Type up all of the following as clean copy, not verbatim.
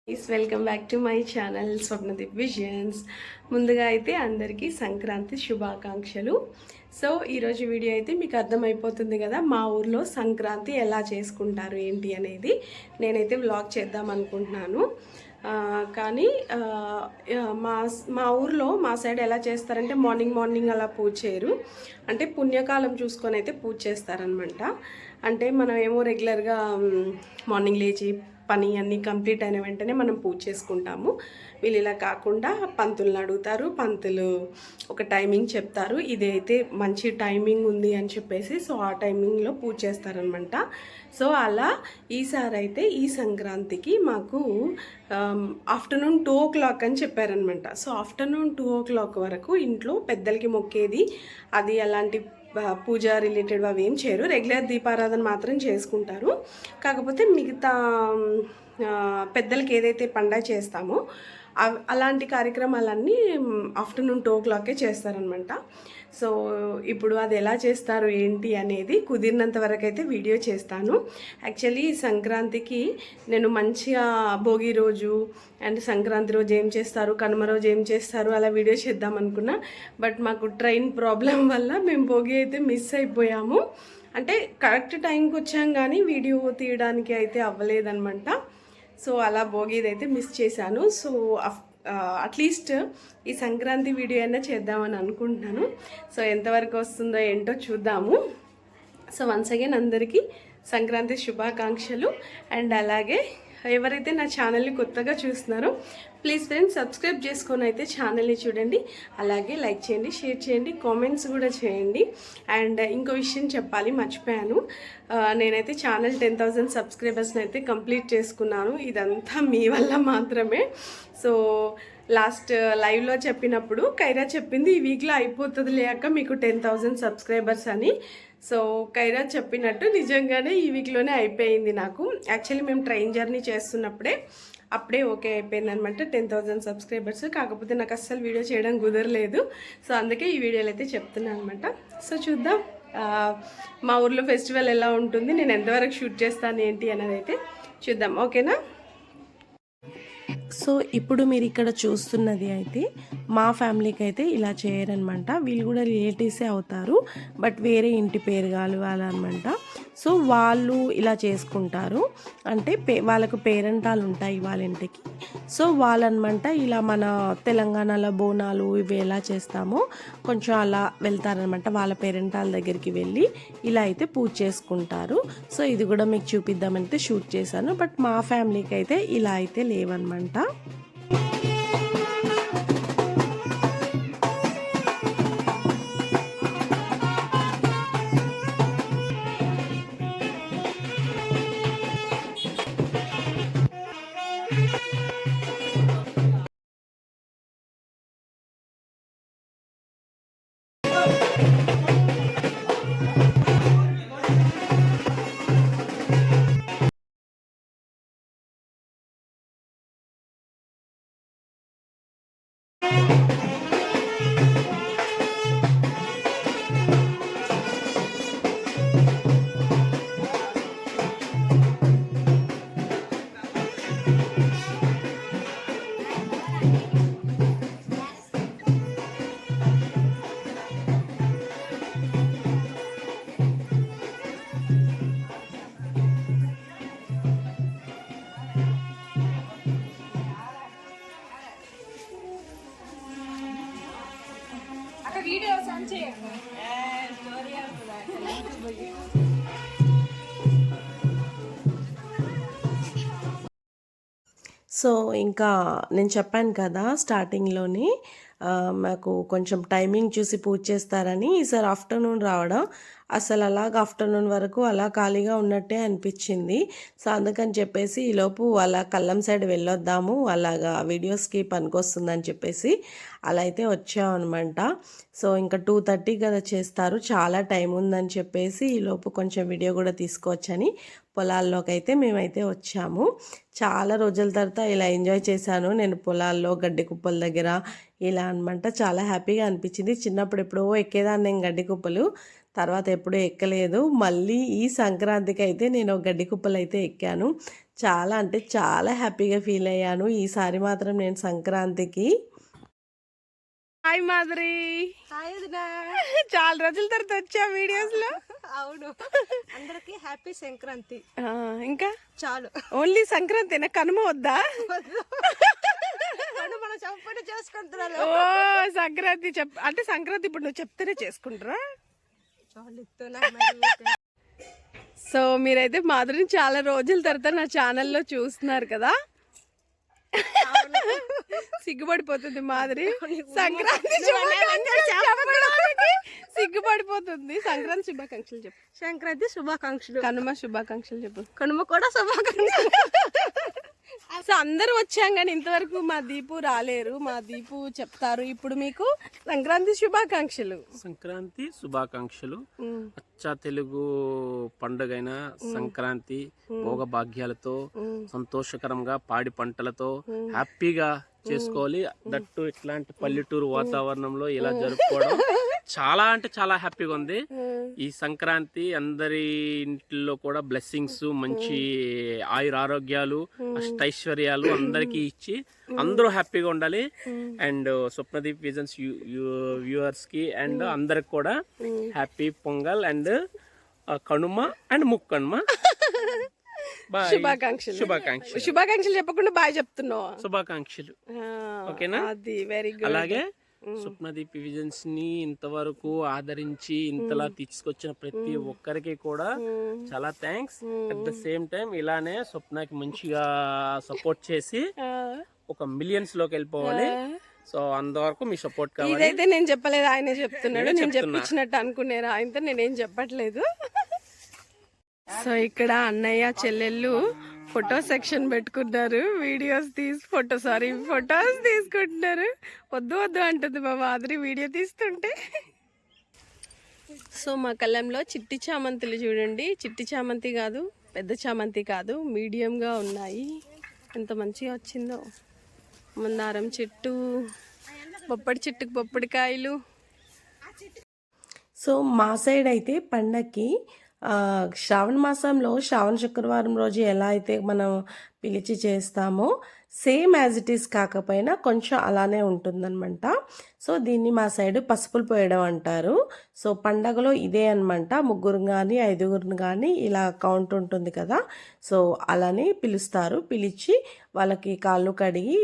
Welcome back to my channel Swapnadeep visions. ముందుగా అయితే అందరికీ సంక్రాంతి శుభాకాంక్షలు. సో ఈరోజు వీడియో అయితే మీకు అర్థమైపోతుంది కదా, మా ఊర్లో సంక్రాంతి ఎలా చేసుకుంటారు ఏంటి అనేది నేనైతే వ్లాగ్ చేద్దాం అనుకుంటున్నాను. కానీ మా మా ఊర్లో మా సైడ్ ఎలా చేస్తారంటే మార్నింగ్ అలా పూజ చేయరు. అంటే పుణ్యకాలం చూసుకొని అయితే పూజ చేస్తారనమాట. అంటే మనం ఏమో రెగ్యులర్గా మార్నింగ్ లేచి పని అన్నీ కంప్లీట్ అయిన వెంటనే మనం పూజ చేసుకుంటాము. వీళ్ళు ఇలా కాకుండా పంతులను అడుగుతారు, పంతులు ఒక టైమింగ్ చెప్తారు, ఇదైతే మంచి టైమింగ్ ఉంది అని చెప్పేసి సో ఆ టైమింగ్లో పూజ చేస్తారనమాట. సో అలా ఈసారి అయితే ఈ సంక్రాంతికి మాకు ఆఫ్టర్నూన్ 2 o'clock అని చెప్పారనమాట. సో ఆఫ్టర్నూన్ 2 o'clock వరకు ఇంట్లో పెద్దలకి మొక్కేది అది అలాంటి పూజ రిలేటెడ్ అవి ఏం చేయరు. రెగ్యులర్ దీపారాధన మాత్రం చేసుకుంటారు. కాకపోతే మిగతా పెద్దలకి ఏదైతే పండగ చేస్తామో అలాంటి కార్యక్రమాలన్నీ ఆఫ్టర్నూన్ 2 o'clock చేస్తారనమాట. సో ఇప్పుడు అది ఎలా చేస్తారు ఏంటి అనేది కుదిరినంత వరకు అయితే వీడియో చేస్తాను. యాక్చువల్లీ సంక్రాంతికి నేను మంచిగా భోగి రోజు అండ్ సంక్రాంతి రోజు ఏం చేస్తారు, కనుమ రోజు ఏం చేస్తారు అలా వీడియో చేద్దాం అనుకున్నా. బట్ మాకు ట్రైన్ ప్రాబ్లం వల్ల మేము భోగి అయితే మిస్ అయిపోయాము. అంటే కరెక్ట్ టైంకి వచ్చాం కానీ వీడియో తీయడానికి అయితే అవ్వలేదన్నమాట. సో అలా భోగిది అయితే మిస్ చేశాను. సో అట్లీస్ట్ ఈ సంక్రాంతి వీడియో అయినా చేద్దామని అనుకుంటున్నాను. సో ఎంతవరకు వస్తుందో ఏంటో చూద్దాము. సో వన్స్ అగైన్ అందరికీ సంక్రాంతి శుభాకాంక్షలు. అండ్ అలాగే ఎవరైతే నా ఛానల్ని కొత్తగా చూస్తున్నారో ప్లీజ్ ఫ్రెండ్స్ సబ్స్క్రైబ్ చేసుకొని అయితే ఛానల్ని చూడండి. అలాగే లైక్ చేయండి, షేర్ చేయండి, కామెంట్స్ కూడా చేయండి. అండ్ ఇంకో విషయం చెప్పాలి, మర్చిపోయాను. నేనైతే ఛానల్ 10,000 సబ్స్క్రైబర్స్ని అయితే కంప్లీట్ చేసుకున్నాను. ఇదంతా మీ వల్ల మాత్రమే. సో లాస్ట్ లైవ్లో చెప్పినప్పుడు కైరా చెప్పింది ఈ వీక్లో అయిపోతుంది లేక మీకు 10,000 సబ్స్క్రైబర్స్ అని. సో కైరా చెప్పినట్టు నిజంగానే ఈ వీక్లోనే అయిపోయింది నాకు. యాక్చువల్లీ మేము ట్రైన్ జర్నీ అప్పుడే ఓకే అయిపోయింది అనమాట 10,000 సబ్స్క్రైబర్స్. కాకపోతే నాకు అస్సలు వీడియో చేయడం కుదరలేదు. సో అందుకే ఈ వీడియోలు అయితే చెప్తున్నాను అనమాట. సో చూద్దాం మా ఊర్లో ఫెస్టివల్ ఎలా ఉంటుంది, నేను ఎంతవరకు షూట్ చేస్తాను ఏంటి అనేది అయితే చూద్దాం. ఓకేనా? సో ఇప్పుడు మీరు ఇక్కడ చూస్తున్నది అయితే మా ఫ్యామిలీకి అయితే ఇలా చేయరనమాట. వీళ్ళు కూడా రిలేటివ్సే అవుతారు, బట్ వేరే ఇంటి పేరు కావాలన్నమాట. సో వాళ్ళు ఇలా చేసుకుంటారు. అంటే వాళ్ళకు పేరెంటాలు ఉంటాయి వాళ్ళ ఇంటికి. సో వాళ్ళనమాట ఇలా మన తెలంగాణలో బోనాలు ఇవి ఎలా చేస్తామో కొంచెం అలా వెళ్తారనమాట. వాళ్ళ పేరెంటాల దగ్గరికి వెళ్ళి ఇలా అయితే పూజ చేసుకుంటారు. సో ఇది కూడా మీకు చూపిద్దామంటే షూట్ చేశాను. బట్ మా ఫ్యామిలీకి అయితే ఇలా అయితే లేవన్నమాట. సో ఇంకా నేను చెప్పాను కదా స్టార్టింగ్లోని మాకు కొంచెం టైమింగ్ చూసి పూజ చేస్తారని. ఈసారి ఆఫ్టర్నూన్ రావడం అసలు అలాగ ఆఫ్టర్నూన్ వరకు అలా ఖాళీగా ఉన్నట్టే అనిపించింది. సో అందుకని చెప్పేసి ఈలోపు అలా కల్లం సైడ్ వెళ్ళొద్దాము, అలాగా వీడియోస్కి పనికొస్తుందని చెప్పేసి అలా అయితే వచ్చామన్నమాట. సో ఇంకా 2:30 కదా చేస్తారు, చాలా టైం ఉందని చెప్పేసి ఈలోపు కొంచెం వీడియో కూడా తీసుకోవచ్చని పొలాల్లోకి అయితే మేమైతే వచ్చాము. చాలా రోజుల తర్వాత ఇలా ఎంజాయ్ చేశాను నేను పొలాల్లో, గడ్డి కుప్పల దగ్గర ఇలా అనమాట. చాలా హ్యాపీగా అనిపించింది. చిన్నప్పుడు ఎప్పుడో ఎక్కేదాన్ని నేను గడ్డి కుప్పలు, తర్వాత ఎప్పుడూ ఎక్కలేదు. మళ్ళీ ఈ సంక్రాంతికి అయితే నేను గడ్డి కుప్పలైతే ఎక్కాను. చాలా అంటే చాలా హ్యాపీగా ఫీల్ అయ్యాను ఈసారి మాత్రం నేను సంక్రాంతికి. హాయ్ మాధురి. హాయ్ వదినా. చాలా రోజుల తర్వాత వచ్చా వీడియోస్ లో. అవును, అందరికి హ్యాపీ సంక్రాంతి. ఇంకా చాలు, ఓన్లీ సంక్రాంతినా, కనుమ వద్దా? మనం చెప్పండి చేసుకుంటున్నారు. ఓ సంక్రాంతి అంటే సంక్రాంతి ఇప్పుడు నువ్వు చెప్తేనే చేసుకుంటారా? చాలు సో మీరైతే మాధురిని చాలా రోజుల తర్వాత నా ఛానల్లో చూస్తున్నారు కదా. సిగ్గుపడిపోతుంది మాధురి, సంక్రాంతి సిగ్గుపడిపోతుంది. సంక్రాంతి శుభాకాంక్షలు చెప్పు. సంక్రాంతి శుభాకాంక్షలు. కనుమ శుభాకాంక్షలు చెప్పు. కనుమ కూడా శుభాకాంక్షలు. సో అందరూ వచ్చాం కానీ ఇంతవరకు మా దీపు రాలేరు. మా దీపు చెప్తారు ఇప్పుడు మీకు సంక్రాంతి శుభాకాంక్షలు. సంక్రాంతి శుభాకాంక్షలు. అచ్చా తెలుగు పండుగైన సంక్రాంతి భోగ భాగ్యాలతో సంతోషకరంగా పాడి పంటలతో హ్యాపీగా చేసుకోవాలి. దట్టు ఇట్లాంటి పల్లెటూరు వాతావరణంలో ఇలా జరుపుకోవడం చాలా అంటే చాలా హ్యాపీగా ఉంది. ఈ సంక్రాంతి అందరి ఇంట్లో కూడా బ్లెస్సింగ్స్, మంచి ఆయుర ఆరోగ్యాలు, అష్టైశ్వర్యాలు అందరికీ ఇచ్చి అందరూ హ్యాపీగా ఉండాలి. అండ్ స్వప్నదీప్ విజన్స్ వ్యూవర్స్ కి అండ్ అందరికి కూడా happy pongal and Kanuma and Mukkanuma శుభాకాంక్షలు. శుభాకాంక్షలు. శుభాకాంక్షలు చెప్పకుండా బాయ్ చెప్తున్నావు. శుభాకాంక్షలు. ఓకేనా? అది వెరీ గుడ్. అలాగే స్వప్నదీప్ విజన్స్ ని ఇంతవరకు ఆదరించి ఇంతలా తీసుకొచ్చిన ప్రతి ఒక్కరికి కూడా చాలా thanks. At the same time ఇలానే స్వప్నకి మంచిగా సపోర్ట్ చేసి ఒక మిలియన్స్ లోకి వెళ్ళిపోవాలి. సో అంతవరకు మీ సపోర్ట్ కావాలి. ఇదైతే నేను చెప్పలేదు, ఆయనే చెప్తున్నాడు. నేను చెప్పించినట్టు అనుకునేరా, ఆయనతో నేనేం చెప్పట్లేదు. సో ఇక్కడ అన్నయ్య చెల్లెళ్ళు ఫోటో సెక్షన్ పెట్టుకున్నారు. వీడియోస్ ఫొటోస్ తీసుకుంటున్నారు. వద్దు వద్దు అంటుంది మా మాదిరి వీడియో తీస్తుంటే. సో మా కళ్ళంలో చిట్టి చామంతులు చూడండి. చిట్టి చామంతి కాదు, పెద్ద చామంతి కాదు, మీడియంగా ఉన్నాయి. ఎంత మంచిగా వచ్చిందో. మందారం చెట్టు, బొప్పడి చెట్టుకు బొప్పడికాయలు. సో మా సైడ్ అయితే పండక్కి శ్రావణ మాసంలో శ్రావణ శుక్రవారం రోజు ఎలా అయితే మనం పిలిచి చేస్తామో సేమ్ యాజ్ ఇట్ ఈస్ కాకపోయినా కొంచెం అలానే ఉంటుందన్నమాట. సో దీన్ని మా సైడ్ పసుపులు పోయడం అంటారు. సో పండగలో ఇదే అనమాట. 3 కానీ 5 కానీ ఇలా కౌంట్ ఉంటుంది కదా. సో అలానే పిలుస్తారు. పిలిచి వాళ్ళకి కాళ్ళు కడిగి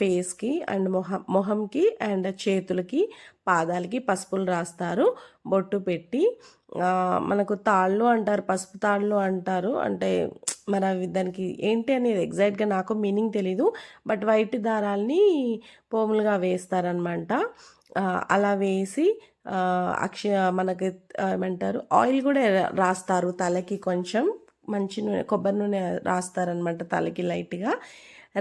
ఫేస్కి అండ్ మొహంకి అండ్ చేతులకి పాదాలకి పసుపులు రాస్తారు. బొట్టు పెట్టి మనకు తాళ్ళు అంటారు, పసుపు తాళ్ళు అంటారు. అంటే మరి అవి దానికి ఏంటి అనేది ఎగ్జాక్ట్గా నాకు మీనింగ్ తెలీదు. బట్ వైట్ దారాల్ని పోములుగా వేస్తారనమాట. అలా వేసి మనకి ఏమంటారు ఆయిల్ కూడా రాస్తారు తలకి. కొంచెం మంచి నూనె, కొబ్బరి నూనె రాస్తారనమాట తలకి లైట్గా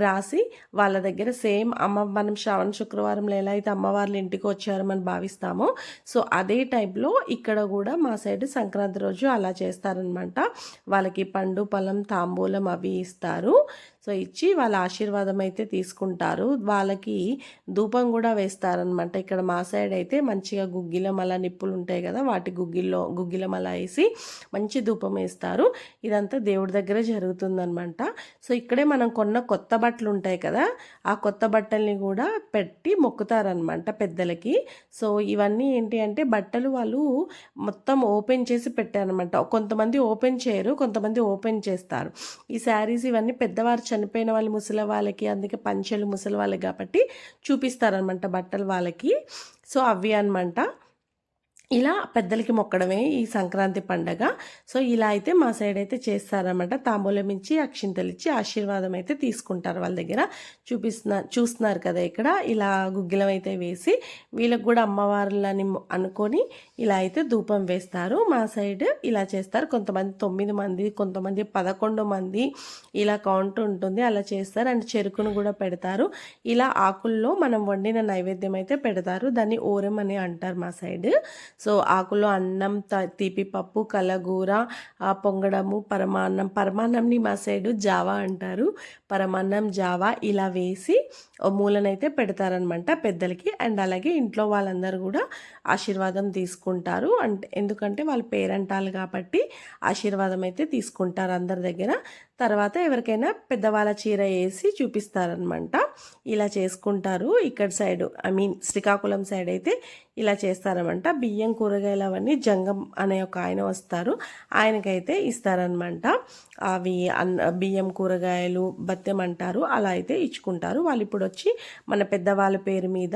రాసి వాళ్ళ దగ్గర సేమ్ మనం శ్రావణ శుక్రవారంలో ఎలా అయితే అమ్మవార్ల ఇంటికి వచ్చారని భావిస్తామో సో అదే టైప్లో ఇక్కడ కూడా మా సైడ్ సంక్రాంతి రోజు అలా చేస్తారనమాట. వాళ్ళకి పండు పొలం తాంబూలం అవి ఇస్తారు. సో ఇచ్చి వాళ్ళ ఆశీర్వాదం అయితే తీసుకుంటారు. వాళ్ళకి ధూపం కూడా వేస్తారనమాట. ఇక్కడ మా సైడ్ అయితే మంచిగా గుగ్గిలం అలా నిప్పులు ఉంటాయి కదా, వాటి గుగ్గిలం అలా వేసి మంచి ధూపం వేస్తారు. ఇదంతా దేవుడి దగ్గర జరుగుతుందనమాట. సో ఇక్కడే మనం కొన్న కొత్త బట్టలు ఉంటాయి కదా, ఆ కొత్త బట్టల్ని కూడా పెట్టి మొక్కుతారనమాట పెద్దలకి. సో ఇవన్నీ ఏంటి అంటే బట్టలు వాళ్ళు మొత్తం ఓపెన్ చేసి పెట్టారనమాట. కొంతమంది ఓపెన్ చేయరు, కొంతమంది ఓపెన్ చేస్తారు. ఈ శారీస్ ఇవన్నీ పెద్దవారు చనిపోయిన వాళ్ళు ముసలి వాళ్ళకి, అందుకే పంచెలు ముసలి వాళ్ళకి కాబట్టి చూపిస్తారనమాట బట్టలు వాళ్ళకి. సో అవి అనమాట. ఇలా పెద్దలకి మొక్కడమే ఈ సంక్రాంతి పండగ. సో ఇలా అయితే మా సైడ్ అయితే చేస్తారనమాట. తాంబూలం ఇచ్చి అక్షింతలు ఇచ్చి ఆశీర్వాదం అయితే తీసుకుంటారు వాళ్ళ దగ్గర. చూస్తున్నారు కదా ఇక్కడ ఇలా గుగ్గిలం అయితే వేసి వీళ్ళకి కూడా అమ్మవార్లని అనుకొని ఇలా అయితే ధూపం వేస్తారు. మా సైడ్ ఇలా చేస్తారు. కొంతమంది 9 మంది, కొంతమంది 11 మంది ఇలా కౌంట్ ఉంటుంది, అలా చేస్తారు. అండ్ చెరుకును కూడా పెడతారు. ఇలా ఆకుల్లో మనం వండిన నైవేద్యం అయితే పెడతారు. దాన్ని ఓరం అని అంటారు మా సైడ్. సో ఆకులో అన్నం, తీపి పప్పు, కలగూర, పొంగడము, పరమాన్నంని మా సైడు జావా అంటారు. పరమాన్నం, జావా ఇలా వేసి ఓ మూలనైతే పెడతారనమాట పెద్దలకి. అండ్ అలాగే ఇంట్లో వాళ్ళందరూ కూడా ఆశీర్వాదం తీసుకుంటారు. అంటే ఎందుకంటే వాళ్ళు పేరంటాలు కాబట్టి ఆశీర్వాదం అయితే తీసుకుంటారు అందరి దగ్గర. తర్వాత ఎవరికైనా పెద్దవాళ్ళ చీర వేసి చూపిస్తారనమాట. ఇలా చేసుకుంటారు ఇక్కడ సైడు, శ్రీకాకుళం సైడ్ అయితే ఇలా చేస్తారనమాట. బియ్యం, కూరగాయలు అవన్నీ జంగం అనే ఒక ఆయన వస్తారు, ఆయనకైతే ఇస్తారనమాట. అవి బియ్యం, కూరగాయలు, బత్తెం అంటారు, అలా అయితే ఇచ్చుకుంటారు. వాళ్ళు ఇప్పుడు వచ్చి మన పెద్దవాళ్ళ పేరు మీద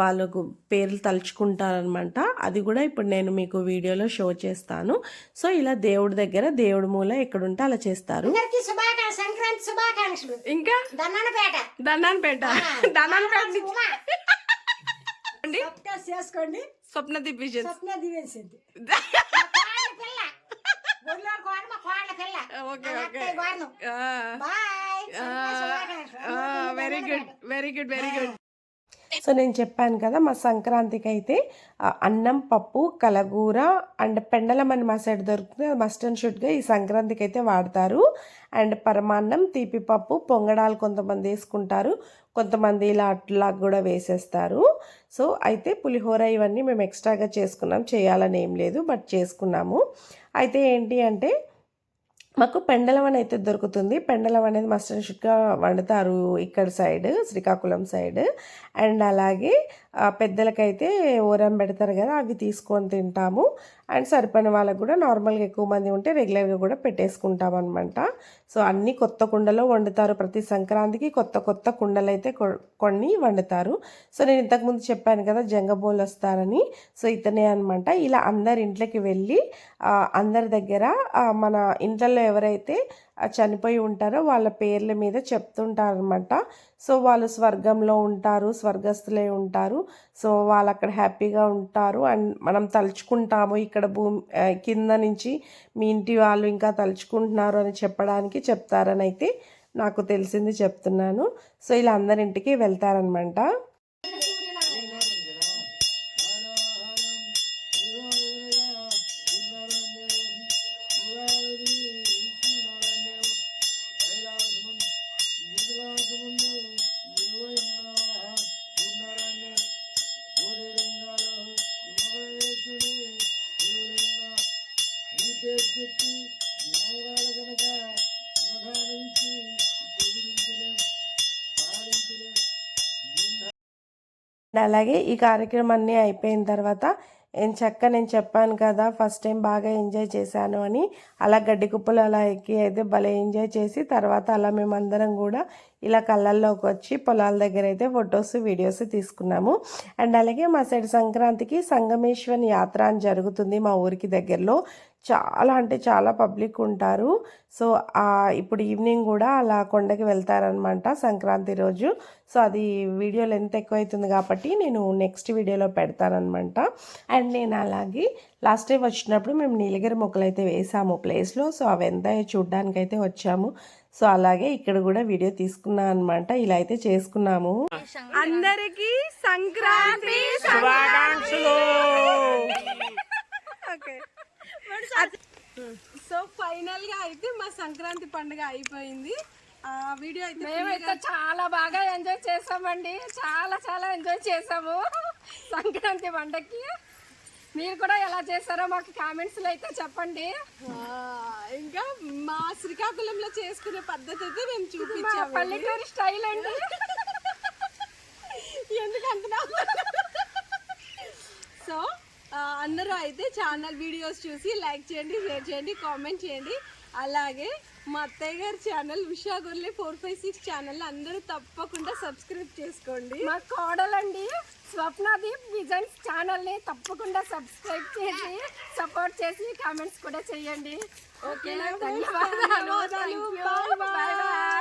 వాళ్ళకు పేర్లు తలుచుకుంటారనమాట. అది కూడా ఇప్పుడు నేను మీకు వీడియోలో షో చేస్తాను. సో ఇలా దేవుడి దగ్గర, దేవుడి మూల ఎక్కడుంటే అలా చేస్తారు. సంక్రాంతి శుభాకాంక్షలు. ఇంకా దన్నానపేట దన్నాన్పేట చేసుకోండి. స్వప్నదీప్ విజన్స్. స్వప్న దివేసింది. Okay very good very good very good. So నేను చెప్పాను కదా, మా సంక్రాంతికి అయితే అన్నం, పప్పు, కలగూర అండ్ పెండలం అని మా సైడ్ దొరుకుతుంది. మస్ట్ అండ్ షుడ్గా ఈ సంక్రాంతికి అయితే వాడతారు. అండ్ పరమాన్నం, తీపి పప్పు, పొంగడాలు కొంతమంది వేసుకుంటారు, కొంతమంది ఇలా అట్లా కూడా వేసేస్తారు. సో అయితే పులిహోర ఇవన్నీ మేము ఎక్స్ట్రాగా చేసుకున్నాం, చేయాలని ఏం లేదు, బట్ చేసుకున్నాము. అయితే ఏంటి అంటే మాకు పెండలం అని అయితే దొరుకుతుంది. పెండలం అనేది మస్ట్ అండ్ షుడ్గా వండుతారు ఇక్కడ సైడ్, శ్రీకాకుళం సైడ్. అండ్ అలాగే పెద్దలకైతే ఓరం పెడతారు కదా, అవి తీసుకొని తింటాము. అండ్ సరిపోయిన వాళ్ళకు కూడా నార్మల్గా ఎక్కువ మంది ఉంటే రెగ్యులర్గా కూడా పెట్టేసుకుంటాం అనమాట. సో అన్నీ కొత్త కుండలో వండుతారు. ప్రతి సంక్రాంతికి కొత్త కొత్త కుండలు అయితే కొన్ని వండుతారు. సో నేను ఇంతకుముందు చెప్పాను కదా జంగబోలు వస్తారని, సో ఇతనే అనమాట. ఇలా అందరి ఇంట్లోకి వెళ్ళి అందరి దగ్గర మన ఇంట్లో ఎవరైతే చనిపోయి ఉంటారో వాళ్ళ పేర్ల మీద చెప్తుంటారనమాట. సో వాళ్ళు స్వర్గంలో ఉంటారు, స్వర్గస్థులే ఉంటారు. సో వాళ్ళు అక్కడ హ్యాపీగా ఉంటారు. అండ్ మనం తలుచుకుంటాము ఇక్కడ కింద నుంచి మీ ఇంటి వాళ్ళు ఇంకా తలుచుకుంటున్నారు అని చెప్పడానికి చెప్తారని అయితే నాకు తెలిసింది చెప్తున్నాను. సో ఇలా అందరింటికి వెళ్తారనమాట. అలాగే ఈ కార్యక్రమాన్ని అయిపోయిన తర్వాత నేను చెప్పాను కదా ఫస్ట్ టైం బాగా ఎంజాయ్ చేశాను అని, అలా గడ్డి కుప్పలు అలా ఎక్కి అయితే భలే ఎంజాయ్ చేసి తర్వాత అలా మేమందరం కూడా ఇలా కళ్ళల్లోకి వచ్చి పొలాల దగ్గర అయితే ఫొటోస్, వీడియోస్ తీసుకున్నాము. అండ్ అలాగే మా సైడ్ సంక్రాంతికి సంగమేశ్వర్ యాత్ర అని జరుగుతుంది మా ఊరికి దగ్గరలో. చాలా అంటే చాలా పబ్లిక్ ఉంటారు. సో ఇప్పుడు ఈవినింగ్ కూడా అలా కొండకి వెళ్తారనమాట సంక్రాంతి రోజు. సో అది వీడియో లెంత్ ఎక్కువ అవుతుంది కాబట్టి నేను నెక్స్ట్ వీడియోలో పెడతానమాట. అండ్ నేను అలాగే లాస్ట్ టైం వచ్చినప్పుడు మేము నీలగిరి మొక్కలు అయితే వేసాము ప్లేస్లో. సో అవి ఎంత చూడ్డానికి అయితే వచ్చాము. సో అలాగే ఇక్కడ కూడా వీడియో తీసుకున్నాను అనమాట. ఇలా అయితే చేసుకున్నాము. అందరికీ సంక్రాంతి శుభాకాంక్షలు. ఓకే. సో ఫైనల్ గా అయితే మా సంక్రాంతి పండుగ అయిపోయింది. వీడియో అయితే మేమైతే చాలా బాగా ఎంజాయ్ చేసామండి. చాలా చాలా ఎంజాయ్ చేసాము సంక్రాంతి పండగకి. మీరు కూడా ఎలా చేస్తారో మాకు కామెంట్స్లో అయితే చెప్పండి. ఇంకా మా శ్రీకాకుళంలో చేసుకునే పద్ధతి అయితే మేము చూపించాము. పల్లెటూరు స్టైల్ అండి. ఎందుకంటున్నా సో అందరూ అయితే ఛానల్ వీడియోస్ చూసి లైక్ చేయండి, షేర్ చేయండి, కామెంట్ చేయండి. అలాగే మా అత్తయ్య గారి ఛానల్ ఉషా గొర్లే 456 ఛానల్ అందరూ తప్పకుండా సబ్స్క్రైబ్ చేసుకోండి. మా కోడలండి స్వప్నదీప్ విజన్స్ ఛానల్ని తప్పకుండా సబ్స్క్రైబ్ చేసి సపోర్ట్ చేసి కామెంట్స్ కూడా చేయండి. ఓకే, ధన్యవాదాలు. Bye bye.